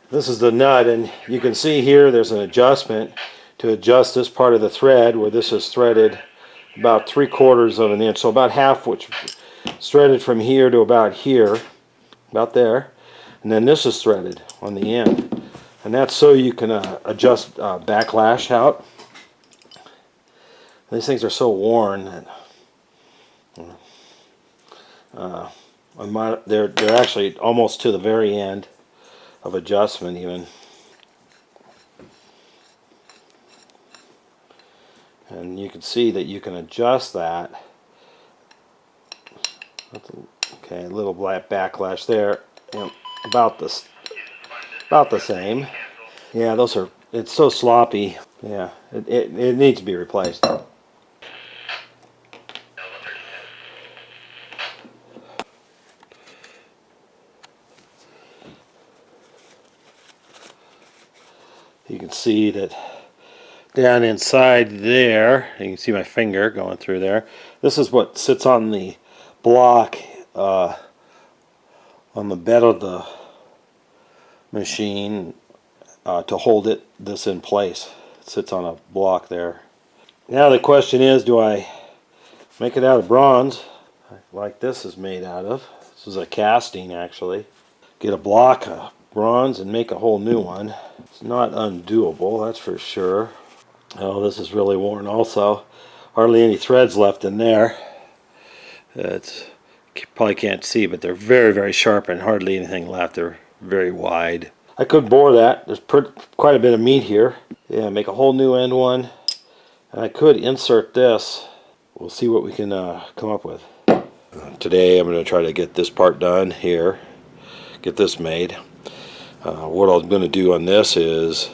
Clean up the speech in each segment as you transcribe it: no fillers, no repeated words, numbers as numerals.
This is the nut, and you can see here there's an adjustment to adjust this part of the thread where this is threaded about 3/4 of an inch, so about half, which is threaded from here to about here, about there, and then this is threaded on the end, and that's so you can adjust backlash out. These things are so worn that they're actually almost to the very end of adjustment even. And you can see that you can adjust that. Okay, a little black backlash there. About the same. Yeah, those are. It's so sloppy. Yeah, it needs to be replaced. You can see that down inside there, you can see my finger going through there. This is what sits on the block on the bed of the machine to hold this in place. It sits on a block there. Now the question is, do I make it out of bronze like this is made out of? This is a casting actually. Get a block of bronze and make a whole new one. It's not undoable, that's for sure. Oh, this is really worn also. Hardly any threads left in there. It's, you probably can't see, but they're very, very sharp and hardly anything left. They're very wide. I could bore that. There's quite a bit of meat here. Yeah, make a whole new end one. And I could insert this. We'll see what we can come up with. Today I'm going to try to get this part done here. Get this made. What I'm going to do on this is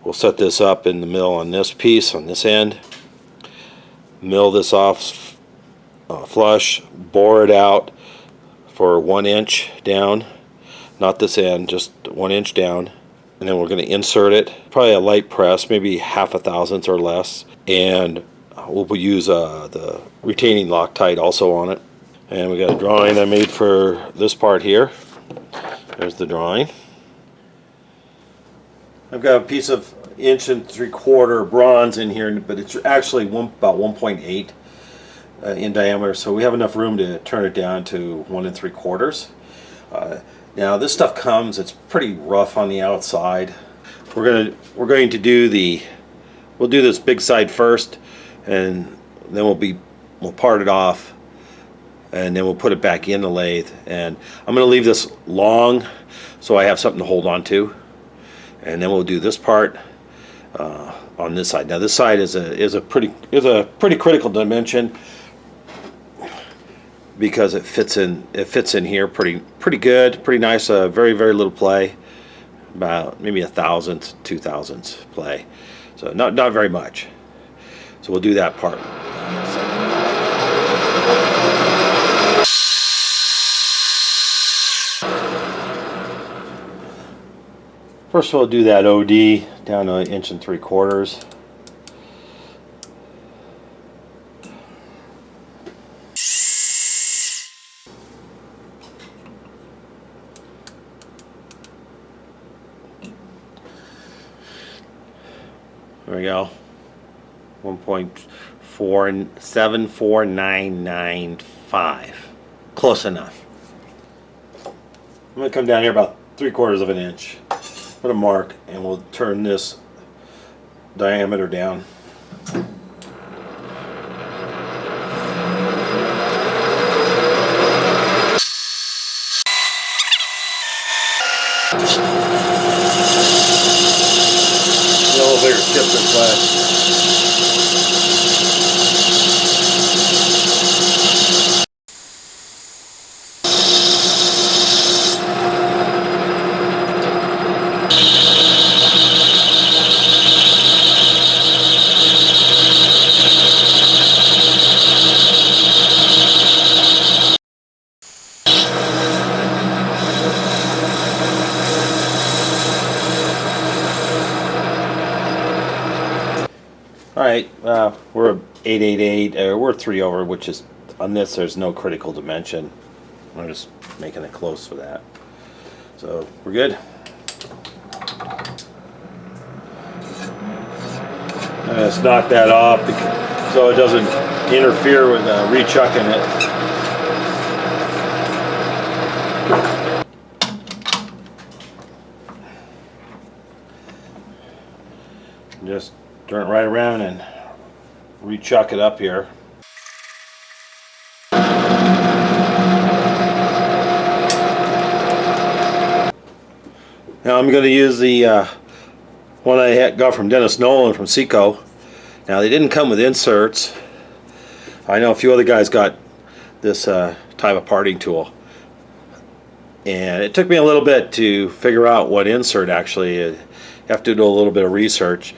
we'll set this up in the mill on this piece, on this end. Mill this off flush, bore it out for 1 inch down. Not this end, just 1 inch down. And then we're going to insert it. Probably a light press, maybe 1/2 thousandth or less. And we'll use the retaining Loctite also on it. And we got a drawing I made for this part here. There's the drawing. I've got a piece of 1 3/4 bronze in here, but it's actually about 1.8 in diameter, so we have enough room to turn it down to 1 3/4. Now this stuff comes, it's pretty rough on the outside. We're going to do we'll do this big side first, and then we'll part it off, and then we'll put it back in the lathe. And I'm going to leave this long so I have something to hold on to. And then we'll do this part on this side. Now this side is a pretty critical dimension because it fits in here pretty good, pretty nice. Very, very little play, about maybe 1/1000th, 2/1000ths play. So not very much. So we'll do that part. First we'll do that OD down to 1 3/4. There we go. 1.474995. Close enough. I'm going to come down here about 3/4 of an inch. Put a mark, and we'll turn this diameter down. The elevator skipped this last. Alright, we're 888, we're 3 over, which is, on this there's no critical dimension. I'm just making it close for that. So, we're good. just knock that off so it doesn't interfere with rechucking it. Just turn it right around and rechuck it up here. Now I'm going to use the one I got from Dennis Nolan from Seco. Now they didn't come with inserts. I know a few other guys got this type of parting tool, and it took me a little bit to figure out what insert actually. You have to do a little bit of research.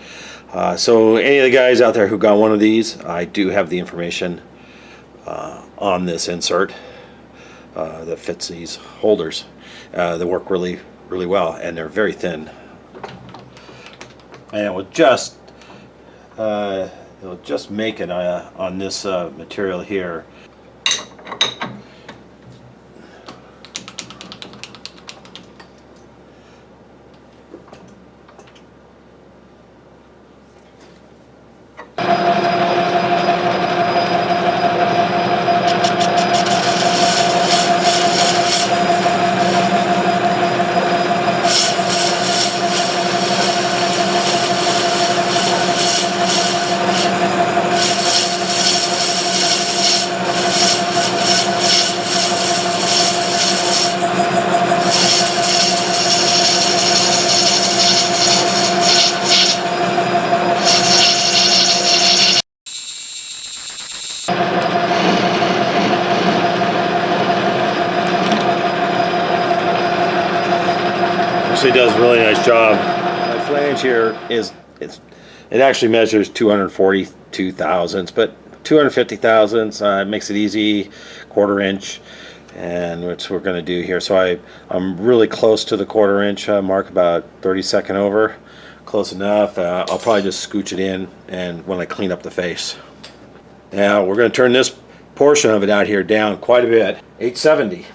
So any of the guys out there who got one of these, I do have the information on this insert that fits these holders. They work really well, and they're very thin, and it will just make it on this material here. Actually does a really nice job. My flange here it actually measures 242 thousandths, but 250 thousandths makes it easy, 1/4 inch, and which we're going to do here. So I'm really close to the 1/4 inch mark, about 32nd over, close enough. I'll probably just scooch it in, and when I clean up the face. Now we're going to turn this portion of it out here down quite a bit, 870.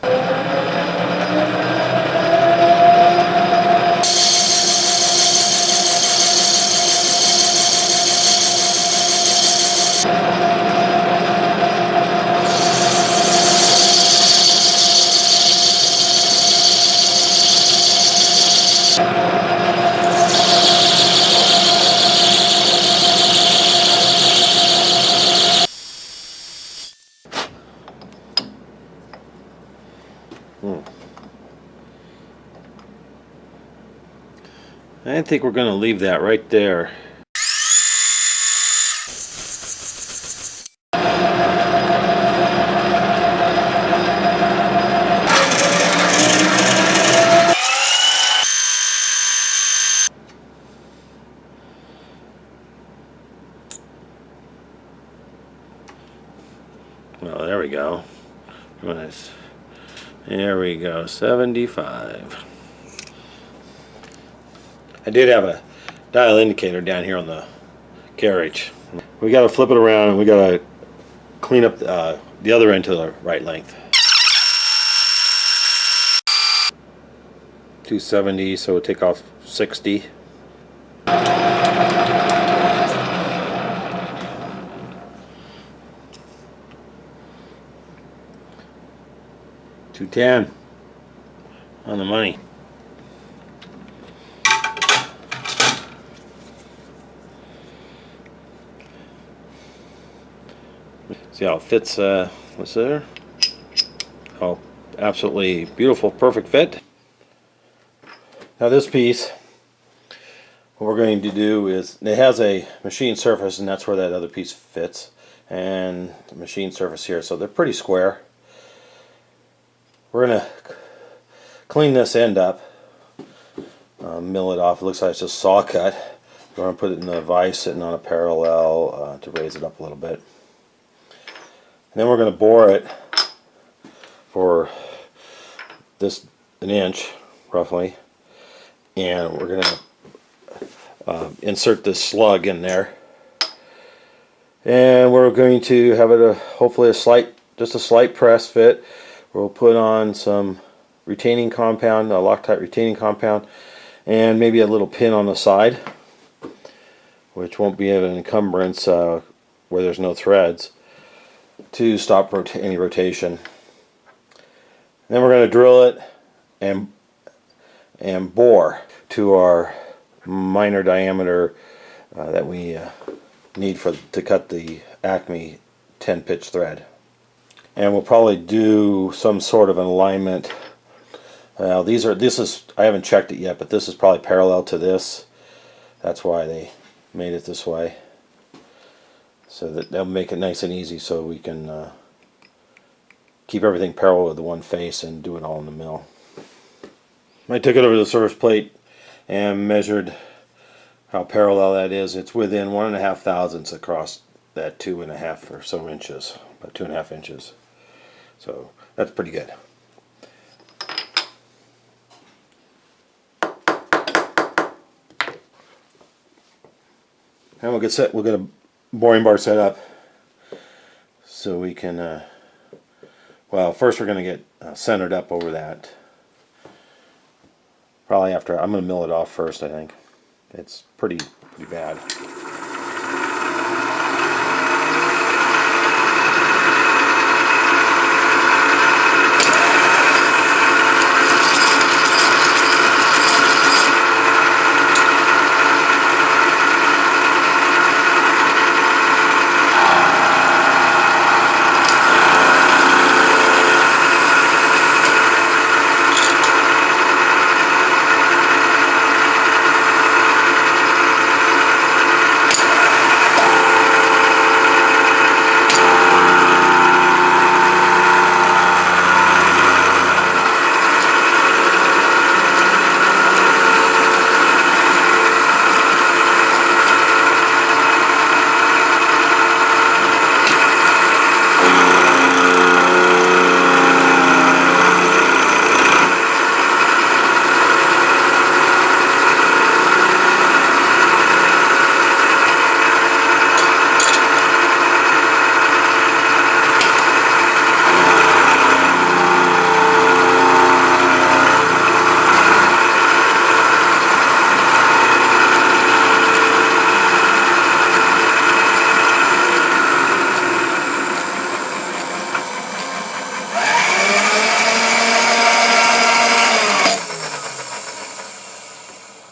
I think we're going to leave that right there. Well, there we go. Nice. There we go, 75. I did have a dial indicator down here on the carriage. We got to flip it around, and we got to clean up the other end to the right length. 270, so we'll take off 60. $210 on the money. See how it fits what's there? Oh, absolutely beautiful, perfect fit. Now this piece, what we're going to do is, it has a machine surface, and that's where that other piece fits, and the machine surface here, so they're pretty square. We're going to clean this end up, mill it off. It looks like it's just saw cut. We're going to put it in a vise sitting on a parallel to raise it up a little bit. And then we're going to bore it for an inch roughly, and we're going to insert this slug in there, and we're going to have it hopefully just a slight press fit. We'll put on some retaining compound, Loctite retaining compound, and maybe a little pin on the side. which won't be an encumbrance where there's no threads, to stop any rotation. Then we're going to drill it and bore to our minor diameter that we need to cut the Acme 10 pitch thread. And we'll probably do some sort of an alignment. I haven't checked it yet, but this is probably parallel to this. That's why they made it this way, so that they'll make it nice and easy, so we can keep everything parallel with the one face and do it all in the mill. I took it over to the surface plate and measured how parallel that is. It's within 1.5 thousandths across that 2.5 or so inches, about 2.5 inches. So that's pretty good. And we'll get a boring bar set up so we can. Well, first we're going to get centered up over that. Probably after I'm going to mill it off first. I think it's pretty bad.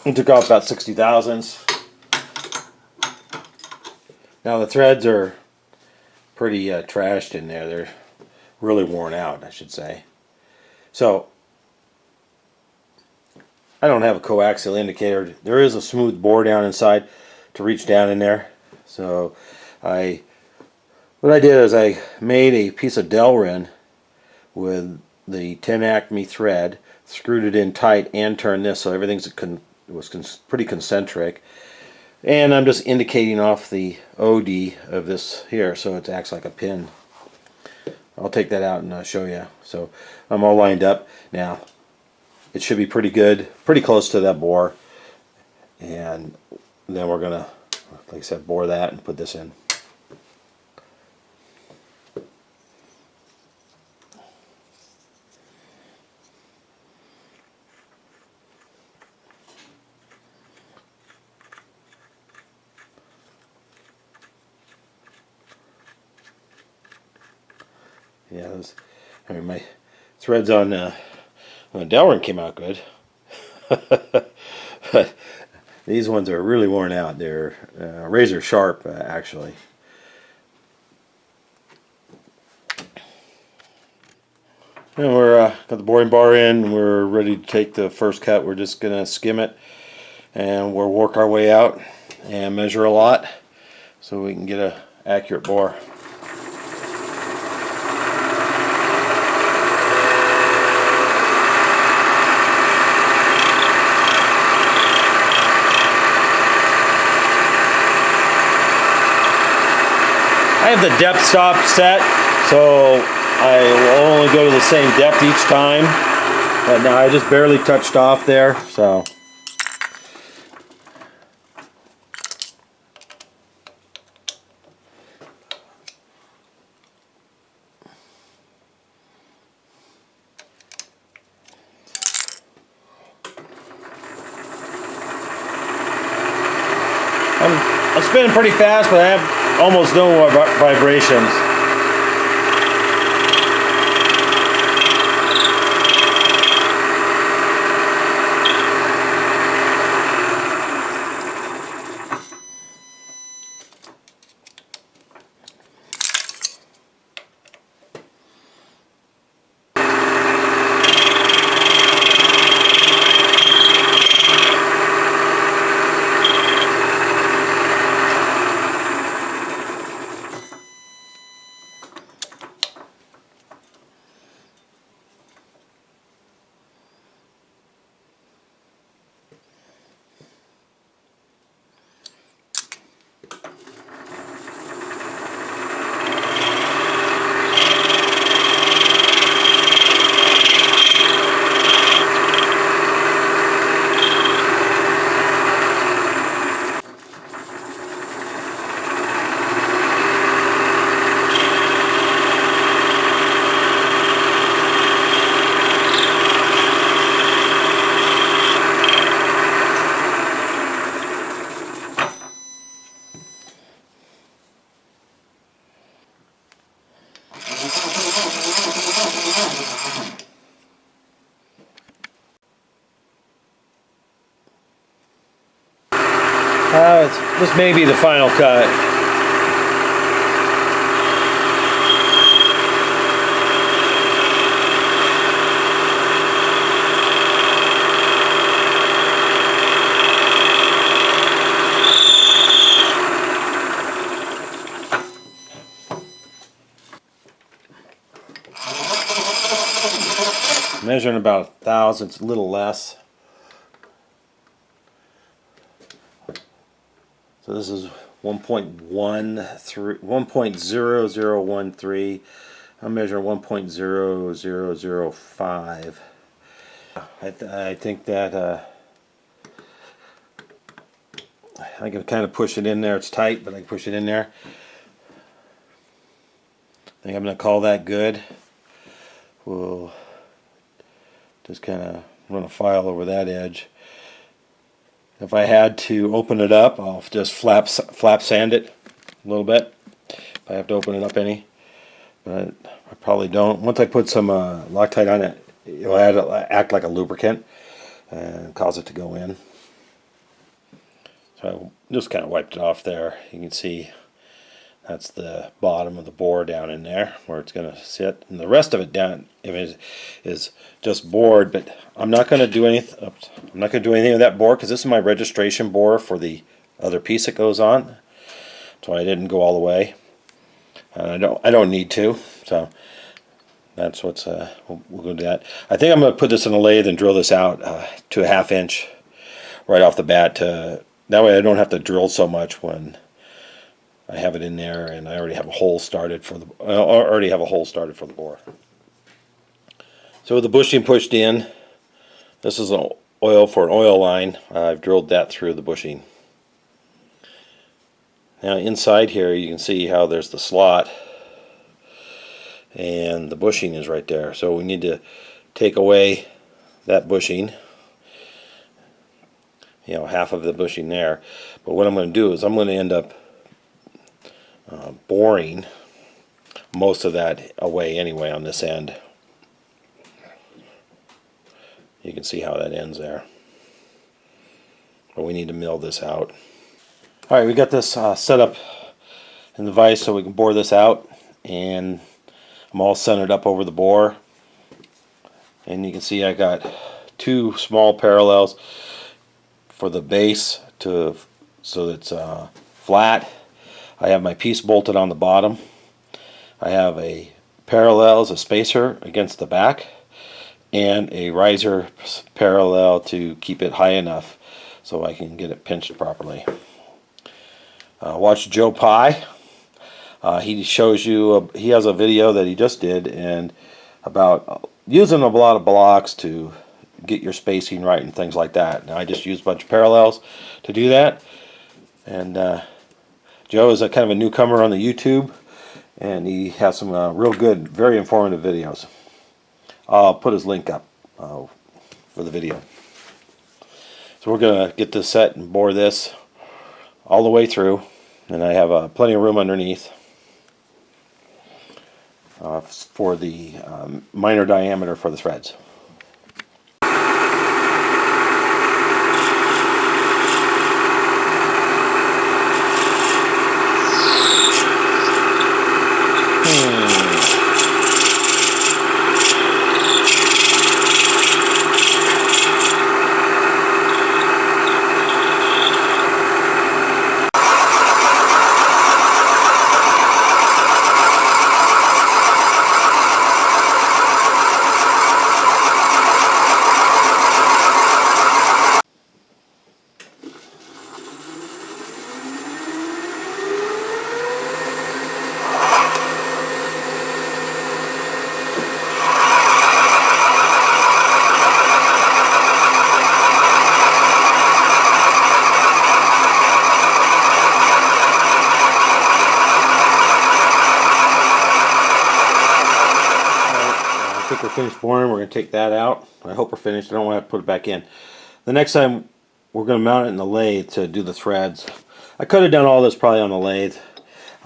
It took off about 60 thousandths. Now the threads are pretty trashed in there. They're really worn out, I should say. So I don't have a coaxial indicator. There is a smooth bore down inside to reach down in there. So what I did is I made a piece of Delrin with the 10 Acme thread, screwed it in tight, and turned this so everything's pretty concentric. And I'm just indicating off the OD of this here so it acts like a pin. I'll take that out and show you. So I'm all lined up. Now it should be pretty good, pretty close to that bore. And then we're going to, like I said, bore that and put this in. Yeah, my threads on Delrin came out good, but these ones are really worn out. They're razor sharp, actually. And we're got the boring bar in. We're ready to take the first cut. We're just gonna skim it, and we'll work our way out and measure a lot so we can get an accurate bore. I have the depth stop set, so I will only go to the same depth each time. But now I just barely touched off there, so. I'm spinning pretty fast, but I have almost no vibrations. This may be the final cut. Measuring about 1,000, it's a little less. So this is 1.0013. I'm measuring 1.0005. I think that I can kind of push it in there. It's tight, but I can push it in there. I think I'm going to call that good. We'll just kind of run a file over that edge. If I had to open it up, I'll just flap sand it a little bit. If I have to open it up any, but I probably don't. Once I put some Loctite on it, it'll act like a lubricant and cause it to go in. So I just kind of wiped it off there. You can see that's the bottom of the bore down in there where it's going to sit, and the rest of it down is just bored. But I'm not going to do anything. I'm not going to do anything with that bore because this is my registration bore for the other piece that goes on. So I didn't go all the way, and I don't need to. So that's what's we'll go do that. I think I'm going to put this in a lathe and drill this out to a 1/2 inch right off the bat. That way I don't have to drill so much when I have it in there, and I already have a hole started for the bore. So with the bushing pushed in, this is an oil for an oil line. I've drilled that through the bushing. Now inside here you can see how there's the slot and the bushing is right there. So we need to take away that bushing, half of the bushing there. But what I'm going to do is I'm going to end up boring most of that away anyway on this end. You can see how that ends there. But we need to mill this out. Alright, we got this set up in the vise so we can bore this out, and I'm all centered up over the bore. And you can see I got 2 small parallels for the base so it's flat. I have my piece bolted on the bottom. I have a parallel as a spacer against the back, and a riser parallel to keep it high enough so I can get it pinched properly. Watch Joe Pye. He shows you, he has a video that he just did and about using a lot of blocks to get your spacing right and things like that. Now I just use a bunch of parallels to do that. And Joe is a kind of a newcomer on the YouTube, and he has some real good, very informative videos. I'll put his link up for the video. So we're going to get this set and bore this all the way through, and I have plenty of room underneath for the minor diameter for the threads. I think we're finished boring. We're going to take that out. I hope we're finished. I don't want to put it back in. The next time we're going to mount it in the lathe to do the threads. I could have done all this probably on the lathe,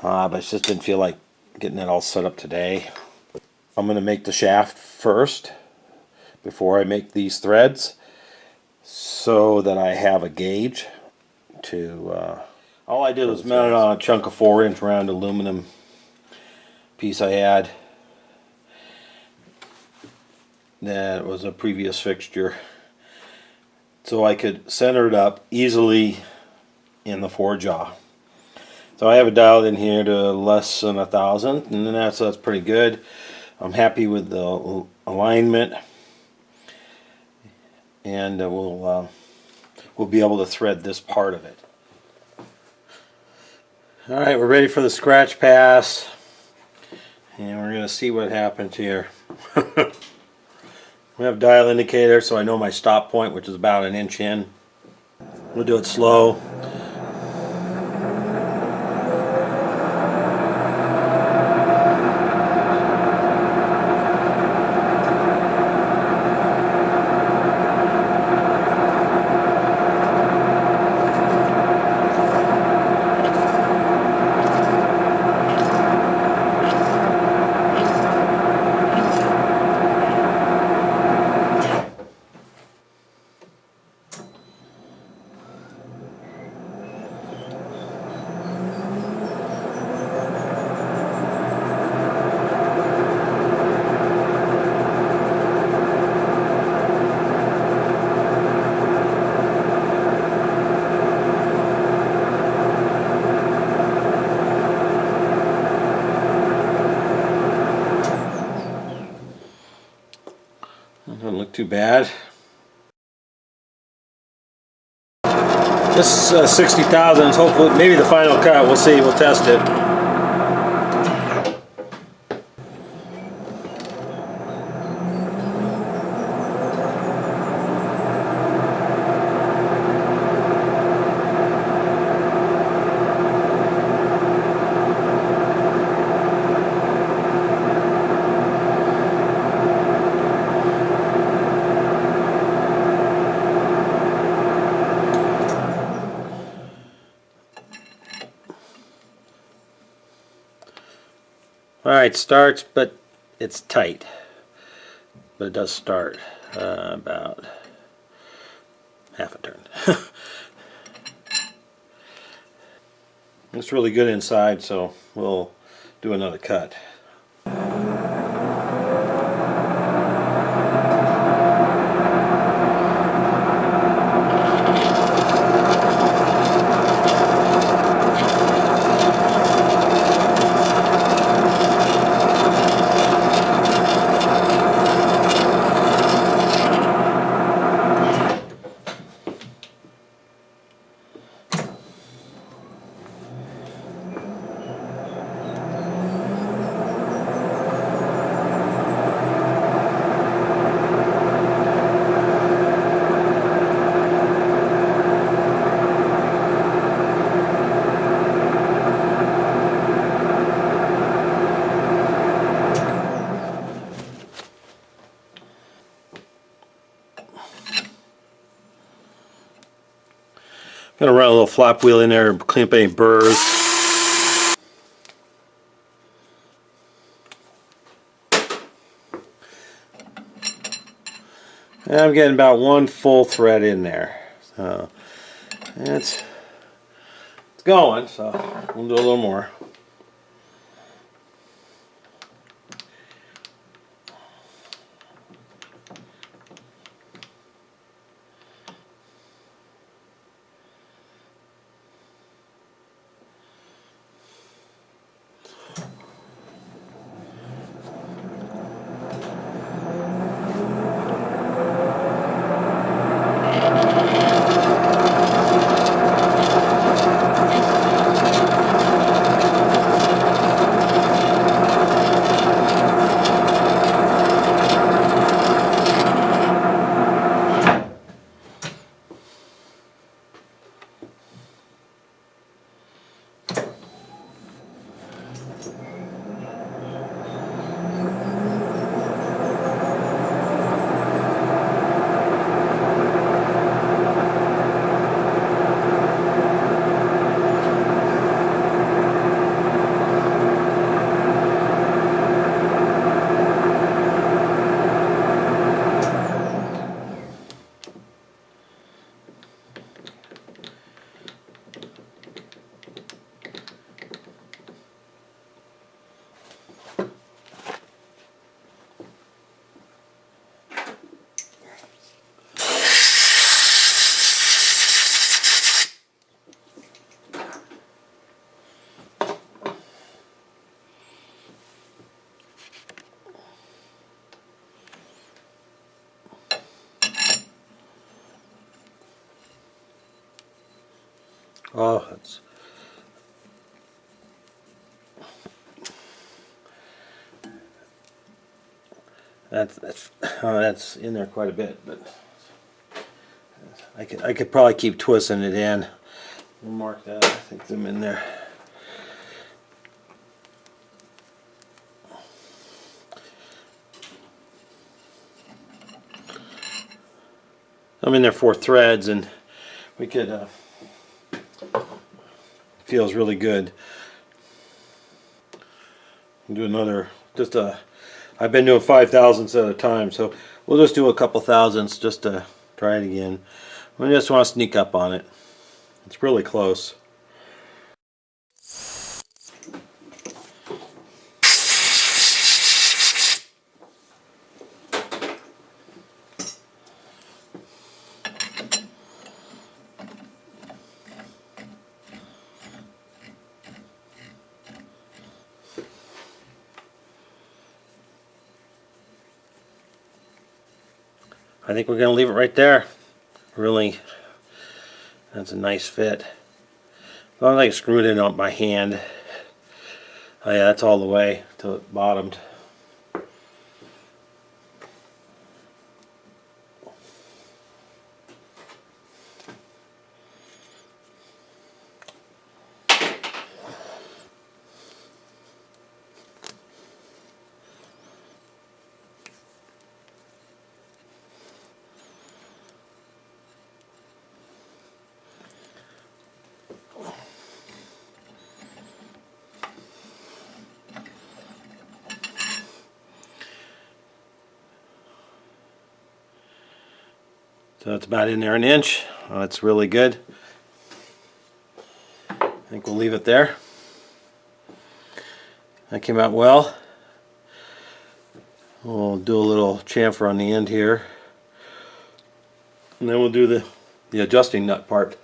but I just didn't feel like getting it all set up today. I'm going to make the shaft first before I make these threads, so that I have a gauge to... all I did was mount it on a chunk of 4-inch round aluminum piece I had. That was a previous fixture, so I could center it up easily in the forejaw. So I have it dialed in here to less than 1,000, and then that's pretty good. I'm happy with the alignment, and we'll be able to thread this part of it. All right, we're ready for the scratch pass, and we're going to see what happens here. We have dial indicator, so I know my stop point, which is about 1 inch in. We'll do it slow. Doesn't look too bad. This is 60,000. Hopefully, maybe the final cut. We'll see. We'll test it. Alright, starts, but it's tight. But it does start about half a turn. It's really good inside, so we'll do another cut. Gonna run a little flap wheel in there and clean up any burrs. And I'm getting about 1 full thread in there. So it's going, so we'll do a little more. Oh, that's in there quite a bit, but I could probably keep twisting it in. We'll mark that. I think them in there. I'm in there 4 threads, and we could. Feels really good. I'll do another. I've been doing 5 thousandths at a time, so we'll just do a couple thousandths just to try it again. We just want to sneak up on it. It's really close. I think we're going to leave it right there. Really, that's a nice fit. As long as I screwed it on by hand. Oh yeah, that's all the way till it bottomed. So it's about in there 1 inch. Oh, that's really good. I think we'll leave it there. That came out well. We'll do a little chamfer on the end here. And then we'll do the adjusting nut part.